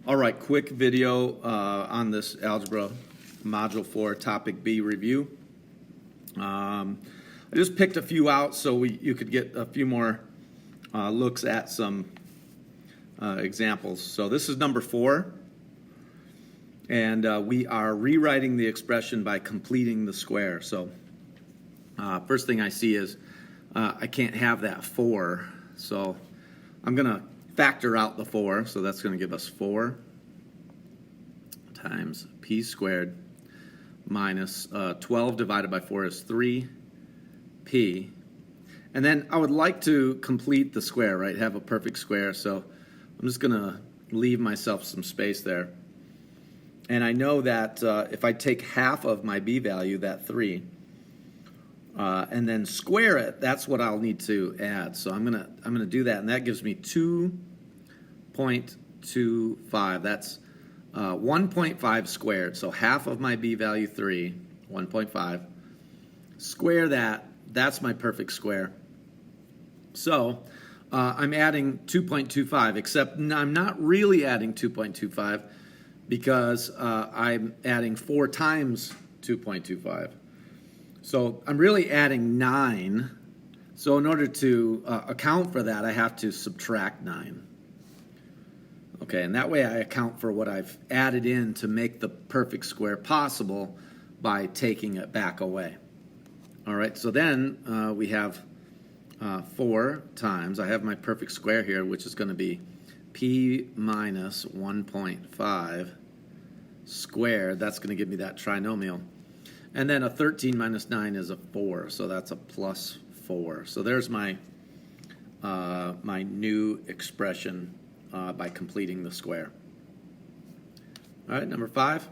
All right, quick video on this Algebra Module 4 Topic B review. I just picked a few out so you could get a few more looks at some examples. So this is number 4, and we are rewriting the expression by completing the square. So first thing I see is I can't have that 4, so I'm going to factor out the 4, so that's going to give us 4 times p squared minus 12 divided by 4 is 3p. And then I would like to complete the square, right? Have a perfect square, so I'm just going to leave myself some space there. And I know that if I take half of my b value, that 3, and then square it, that's what I'll need to add. So I'm gonna do that, and that gives me 2.25. That's 1.5 squared. So half of my b value 3, 1.5. Square that. That's my perfect square. So I'm adding 2.25, except I'm not really adding 2.25 because I'm adding 4 times 2.25. So I'm really adding 9. So in order to account for that, I have to subtract 9. Okay, and that way I account for what I've added in to make the perfect square possible by taking it back away. All right, so then we have 4 times, I have my perfect square here, which is going to be p minus 1.5 squared. That's going to give me that trinomial. And then a 13 minus 9 is a 4, so that's a plus 4. So there's my my new expression by completing the square. All right, number 5.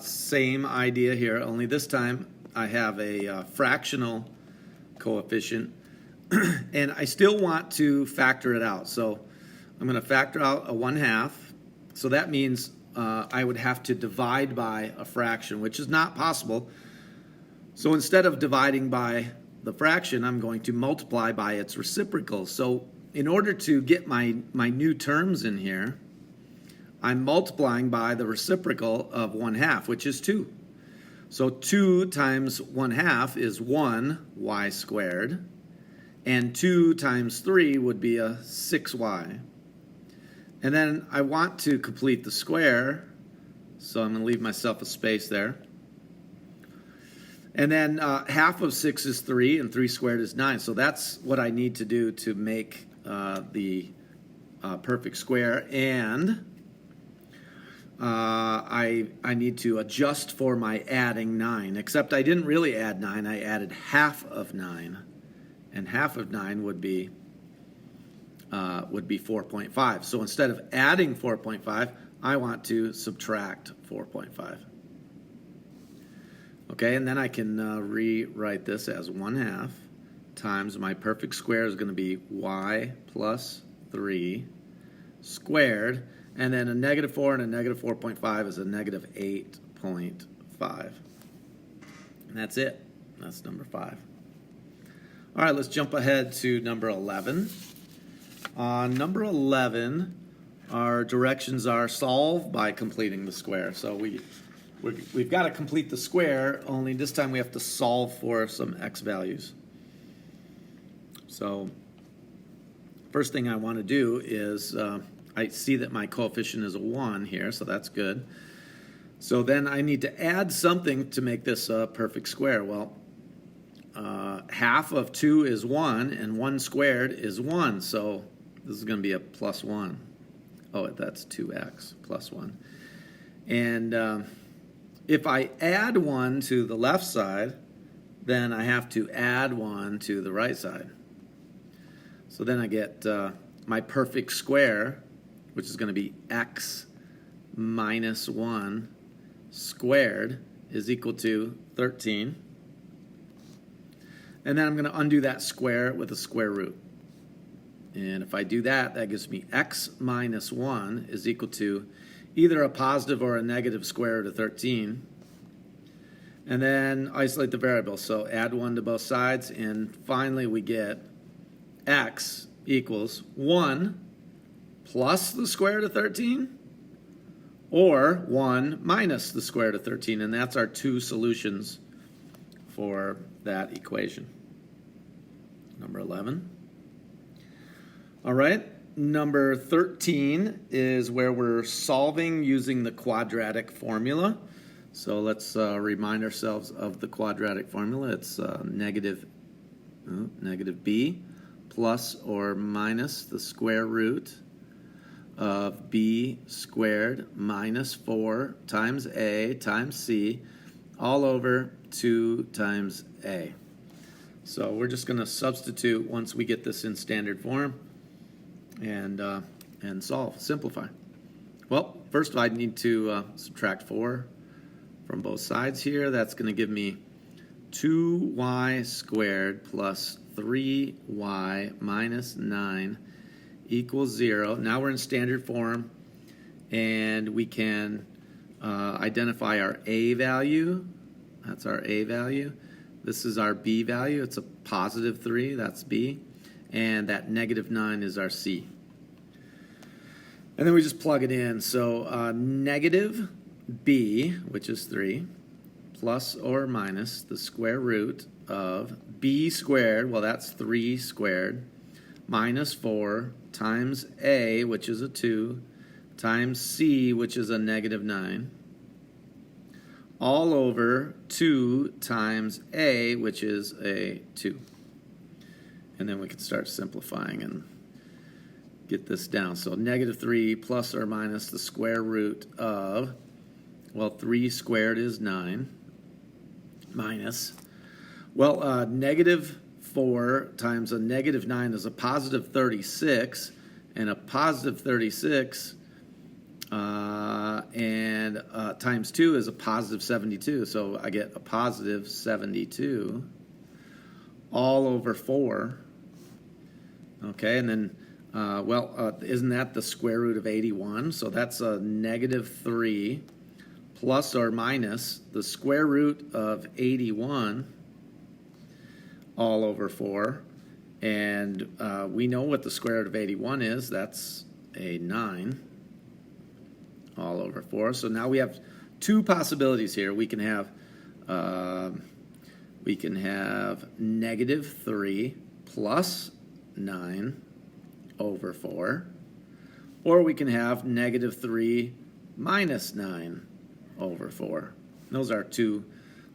Same idea here, only this time I have a fractional coefficient, and I still want to factor it out. So I'm going to factor out a 1/2. So that means I would have to divide by a fraction, which is not possible. So instead of dividing by the fraction, I'm going to multiply by its reciprocal. So in order to get my new terms in here, I'm multiplying by the reciprocal of 1/2, which is 2. So 2 times 1/2 is 1y squared, and 2 times 3 would be a 6y. And then I want to complete the square, so I'm going to leave myself a space there. And then half of 6 is 3, and 3 squared is 9. So that's what I need to do to make the perfect square. And I need to adjust for my adding 9, except I didn't really add 9. I added half of 9, and half of 9 would be 4.5. So instead of adding 4.5, I want to subtract 4.5. Okay, and then I can rewrite this as 1/2 times my perfect square is going to be y plus 3 squared, and then a negative 4 and a negative 4.5 is a negative 8.5. And that's it. That's number 5. All right, let's jump ahead to number 11. On number 11, our directions are solve by completing the square. So we've got to complete the square, only this time we have to solve for some x values. So first thing I want to do is I see that my coefficient is a 1 here, so that's good. So then I need to add something to make this a perfect square. Well, half of 2 is 1, and 1 squared is 1, so this is going to be a plus 1. Oh, that's 2x plus 1. And if I add 1 to the left side, then I have to add 1 to the right side. So then I get my perfect square, which is going to be x minus 1 squared is equal to 13. And then I'm going to undo that square with a square root. And if I do that, that gives me x minus 1 is equal to either a positive or a negative square root of 13. And then isolate the variable. So add 1 to both sides, and finally we get x equals 1 plus the square root of 13, or 1 minus the square root of 13, and that's our two solutions for that equation. Number 11. All right, number 13 is where we're solving using the quadratic formula. So let's remind ourselves of the quadratic formula. It's negative b plus or minus the square root of b squared minus 4 times a times c all over 2 times a. So we're just going to substitute once we get this in standard form and solve, simplify. Well, first I need to subtract 4 from both sides here. That's going to give me 2y squared plus 3y minus 9 equals 0. Now we're in standard form, and we can identify our a value. That's our a value. This is our b value. It's a positive 3. That's b. And that negative 9 is our c. And then we just plug it in. So negative b, which is 3, plus or minus the square root of b squared, well, that's 3 squared, minus 4 times a, which is a 2, times c, which is a negative 9, all over 2 times a, which is a 2. And then we can start simplifying and get this down. So negative 3 plus or minus the square root of, well, 3 squared is 9, minus, well, negative 4 times a negative 9 is a positive 36, and a positive 36 and times 2 is a positive 72. So I get a positive 72 all over 4. Okay, and then, isn't that the square root of 81? So that's a negative 3 plus or minus the square root of 81 all over 4. And we know what the square root of 81 is. That's a 9 all over 4. So now we have two possibilities here. We can have negative 3 plus 9 over 4, or we can have negative 3 minus 9 over 4. Those are two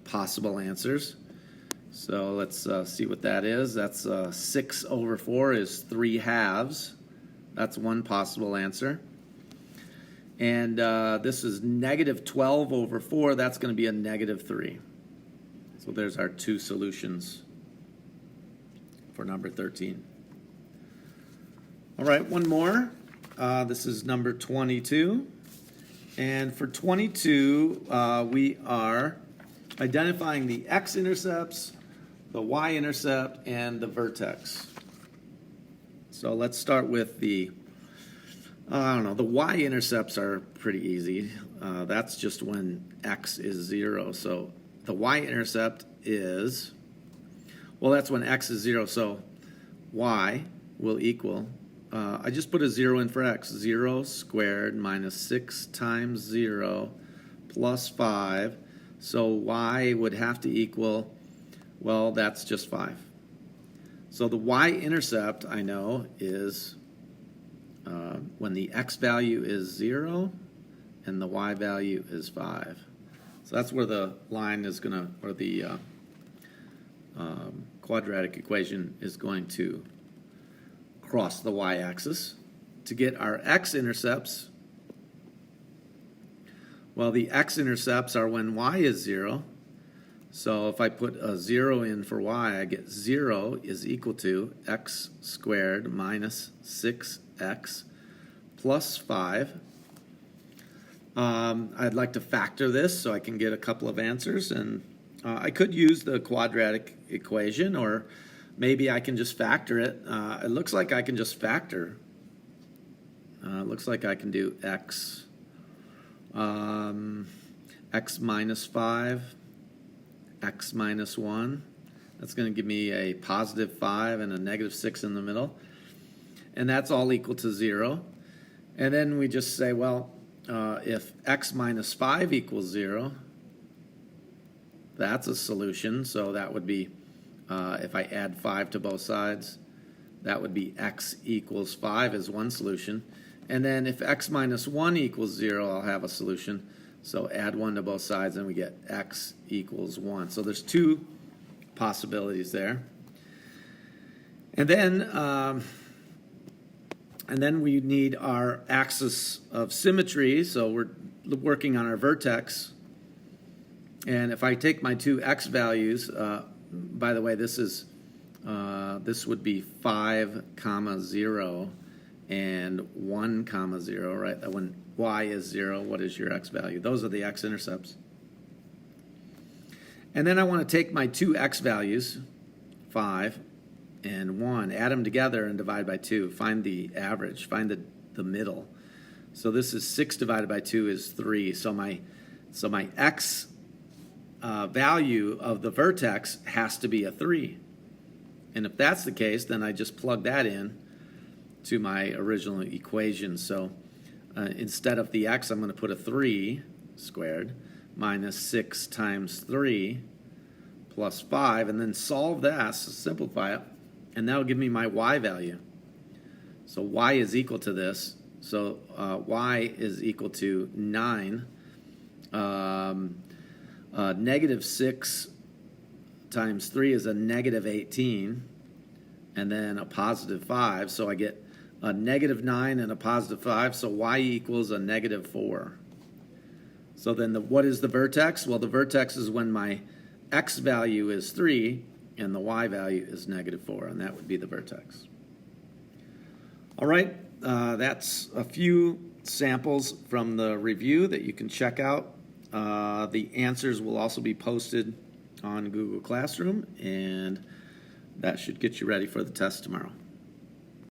possible answers. So let's see what that is. That's 6 over 4 is 3 halves. That's one possible answer. And this is negative 12 over 4. That's going to be a negative 3. So there's our two solutions for number 13. All right, one more. This is number 22. And for 22, we are identifying the x-intercepts, the y-intercept, and the vertex. So let's start with the, the y-intercepts are pretty easy. That's just when x is 0. So the y-intercept is, well, that's when x is 0. So y will equal, I just put a 0 in for x, 0 squared minus 6 times 0 plus 5. So y would have to equal, well, that's just 5. So the y-intercept, I know, is when the x value is 0 and the y value is 5. So that's where the line is going to, or the quadratic equation is going to cross the y-axis. To get our x-intercepts, well, the x-intercepts are when y is 0. So if I put a 0 in for y, I get 0 is equal to x squared minus 6x plus 5. I'd like to factor this so I can get a couple of answers, and I could use the quadratic equation, or maybe I can just factor it. It looks like I can just factor. It looks like I can do x minus 5, x minus 1. That's going to give me a positive 5 and a negative 6 in the middle. And that's all equal to 0. And then we just say, well, if x minus 5 equals 0, that's a solution. So that would be, if I add 5 to both sides, that would be x equals 5 is one solution. And then if x minus 1 equals 0, I'll have a solution. So add 1 to both sides, and we get x equals 1. So there's two possibilities there. And then we need our axis of symmetry. So we're working on our vertex. And if I take my two x values, by the way, this would be 5, 0 and 1, 0, right? When y is 0, what is your x value? Those are the x-intercepts. And then I want to take my two x values, 5 and 1, add them together and divide by 2. Find the average, find the middle. So this is 6 divided by 2 is 3. So my x value of the vertex has to be a 3. And if that's the case, then I just plug that in to my original equation. So instead of the x, I'm going to put a 3 squared minus 6 times 3 plus 5, and then solve that, so simplify it, and that'll give me my y value. So y is equal to this. So y is equal to 9. Negative 6 times 3 is a negative 18, and then a positive 5. So I get a negative 9 and a positive 5, so y equals a negative 4. So then what is the vertex? Well, the vertex is when my x value is 3 and the y value is negative 4, and that would be the vertex. All right, that's a few samples from the review that you can check out. The answers will also be posted on Google Classroom, and that should get you ready for the test tomorrow.